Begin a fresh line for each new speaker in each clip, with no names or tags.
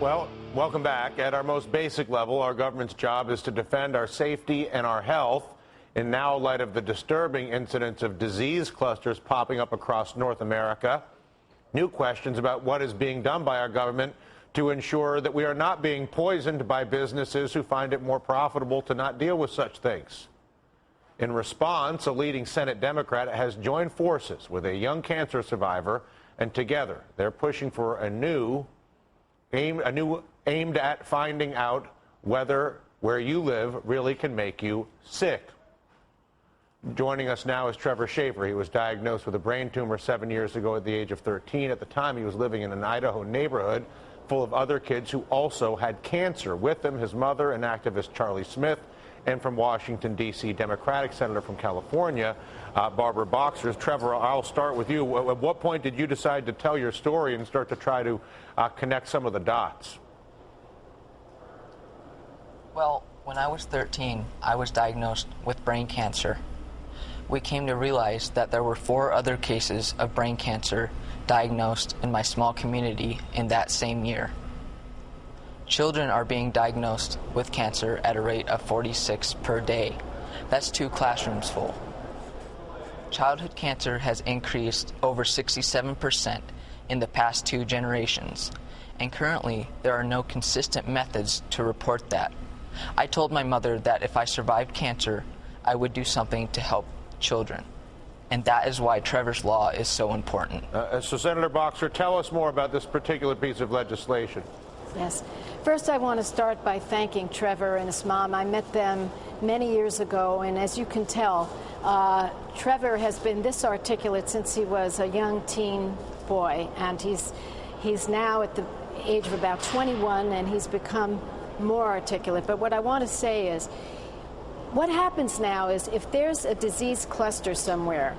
Well, welcome back. At our most basic level, our government's job is to defend our safety and our health. And now, in light of the disturbing incidents of disease clusters popping up across North America, new questions about what is being done by our government to ensure that we are not being poisoned by businesses who find it more profitable to not deal with such things. In response, a leading Senate Democrat has joined forces with a young cancer survivor, and together they're pushing for a new aimed at finding out whether where you live really can make you sick. Joining us now is Trevor. He was diagnosed with a brain tumor 7 years ago at the age of 13. At the time, he was living in an Idaho neighborhood full of other kids who also had cancer. With him, his mother, an activist, Charlie Smith, and from Washington, D.C., Democratic Senator from California, Barbara Boxer. Trevor, I'll start with you. At what point did you decide to tell your story and start to try to connect some of the dots?
Well, when I was 13, I was diagnosed with brain cancer. We came to realize that there were 4 other cases of brain cancer diagnosed in my small community in that same year. Children are being diagnosed with cancer at a rate of 46 per day. That's 2 classrooms full. Childhood cancer has increased over 67% in the past 2 generations, and currently there are no consistent methods to report that. I told my mother that if I survived cancer, I would do something to help children. And that is why Trevor's Law is so important.
So, Senator Boxer, tell us more about this particular piece of legislation.
Yes. First, I want to start by thanking Trevor and his mom. I met them many years ago, and as you can tell, Trevor has been this articulate since he was a young teen boy, and he's now at the age of about 21, and he's become more articulate. But what I want to say is, what happens now is if there's a disease cluster somewhere,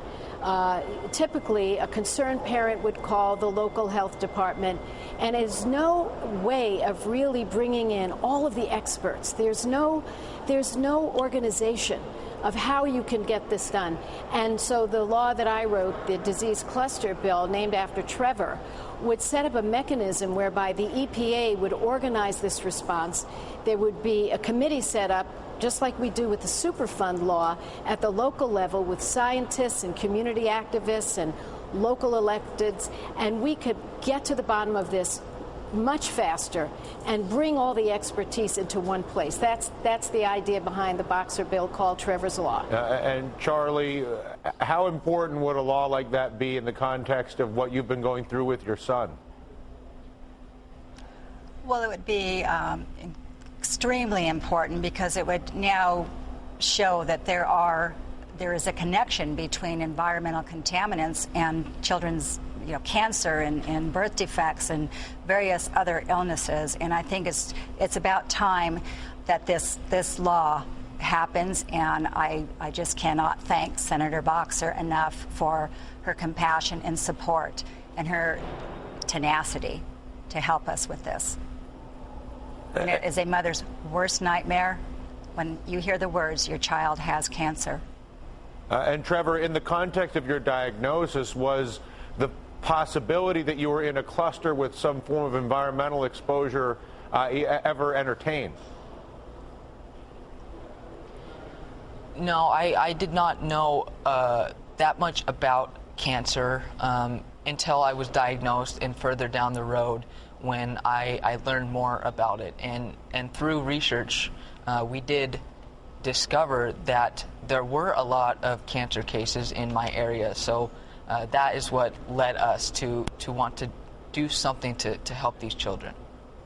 typically a concerned parent would call the local health department, and there's no way of really bringing in all of the experts. There's no organization of how you can get this done. And so the law that I wrote, the disease cluster bill, named after Trevor, would set up a mechanism whereby the EPA would organize this response. There would be a committee set up, just like we do with the Superfund law, at the local level with scientists and community activists and local electeds, and we could get to the bottom of this much faster and bring all the expertise into one place. That's the idea behind the Boxer bill called Trevor's Law.
And Charlie, how important would a law like that be in the context of what you've been going through with your son?
Well, it would be extremely important because it would now show that there is a connection between environmental contaminants and children's cancer and birth defects and various other illnesses. And I think it's about time that this law happens, and I just cannot thank Senator Boxer enough for her compassion and support and her tenacity to help us with this. And it is a mother's worst nightmare when you hear the words, your child has cancer.
And Trevor, in the context of your diagnosis, was the possibility that you were in a cluster with some form of environmental exposure ever entertained?
No, I did not know that much about cancer until I was diagnosed and further down the road when I learned more about it. And through research, we did discover that there were a lot of cancer cases in my area. So that is what led us to want to do something to help these children.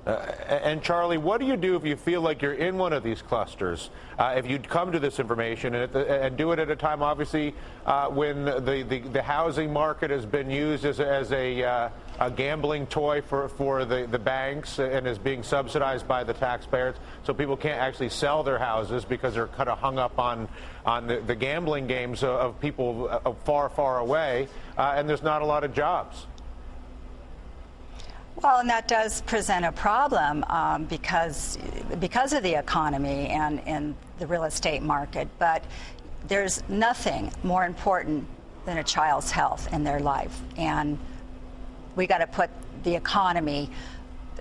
And Charlie, what do you do if you feel like you're in one of these clusters? If you'd come to this information and do it at a time, obviously, when the housing market has been used as a gambling toy for the banks and is being subsidized by the taxpayers, so people can't actually sell their houses because they're kind of hung up on the gambling games of people far, far away, and there's not a lot of jobs.
Well, and that does present a problem because of the economy and the real estate market. But there's nothing more important than a child's health in their life. And we got to put the economy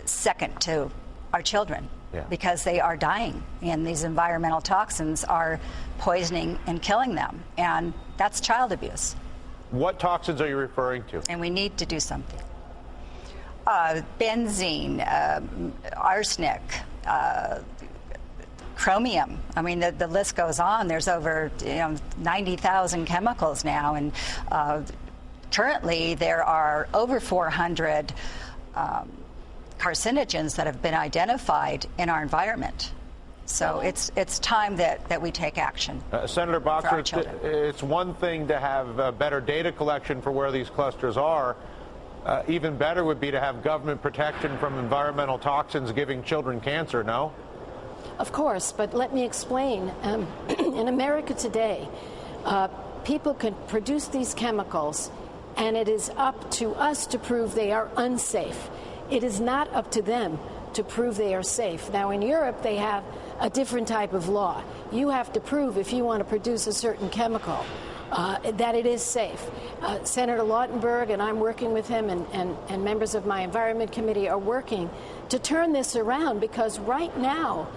second to our children.
Yeah.
Because they are dying, and these environmental toxins are poisoning and killing them, and that's child abuse.
What toxins are you referring to?
And we need to do something. Benzene, arsenic, chromium. I mean, the list goes on. There's over 90,000 chemicals now, and currently there are over 400 carcinogens that have been identified in our environment. So it's time that we take action.
Senator Boxer,
children.
it's one thing to have better data collection for where these clusters are. Even better would be to have government protection from environmental toxins giving children cancer, no?
Of course, but let me explain. In America today, people can produce these chemicals, and it is up to us to prove they are unsafe. It is not up to them to prove they are safe. Now, in Europe, they have a different type of law. You have to prove, if you want to produce a certain chemical, that it is safe. Senator Lautenberg, and I'm working with him, and members of my Environment Committee are working to turn this around, because right now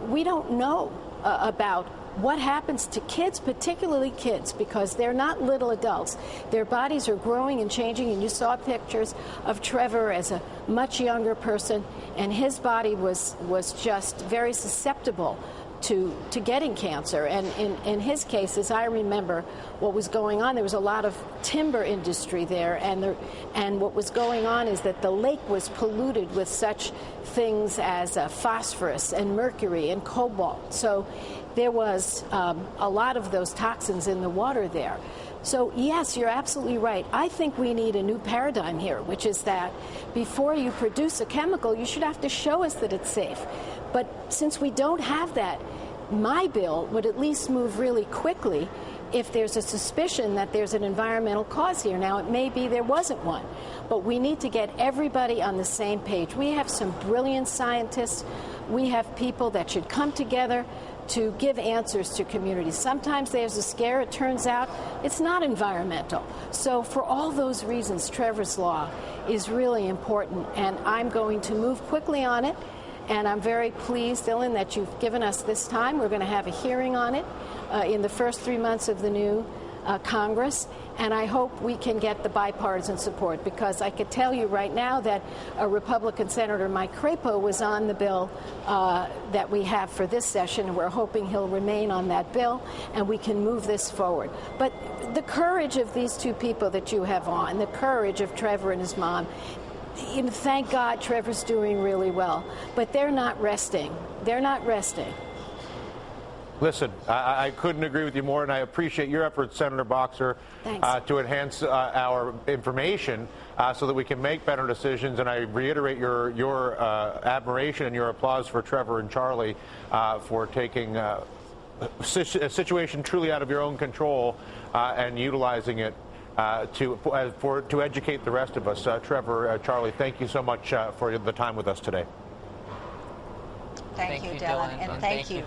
we don't know about what happens to kids, particularly kids, because they're not little adults. Their bodies are growing and changing, and you saw pictures of Trevor as a much younger person, and his body was just very susceptible to getting cancer. And in his case, as I remember what was going on, there was a lot of timber industry there, and what was going on is that the lake was polluted with such things as phosphorus and mercury and cobalt. So there was a lot of those toxins in the water there. So yes, you're absolutely right. I think we need a new paradigm here, which is that before you produce a chemical, you should have to show us that it's safe. But since we don't have that, my bill would at least move really quickly if there's a suspicion that there's an environmental cause here. Now, it may be there wasn't one, but we need to get everybody on the same page. We have some brilliant scientists. We have people that should come together to give answers to communities. Sometimes there's a scare. It turns out it's not environmental. So for all those reasons, Trevor's Law is really important, and I'm going to move quickly on it. And I'm very pleased, Dylan, that you've given us this time. We're going to have a hearing on it in the first 3 months of the new Congress. And I hope we can get the bipartisan support, because I could tell you right now that Republican Senator Mike Crapo was on the bill that we have for this session, and we're hoping he'll remain on that bill, and we can move this forward. But the courage of these two people that you have on, the courage of Trevor and his mom, thank God Trevor's doing really well, but they're not resting. They're not resting.
Listen, I couldn't agree with you more, and I appreciate your efforts, Senator Boxer, to enhance our information so that we can make better decisions. And I reiterate your admiration and your applause for Trevor and Charlie for taking a situation truly out of your own control and utilizing it to educate the rest of us. Trevor, Charlie, thank you so much for the time with us today.
Thank you, Dylan, and thank you.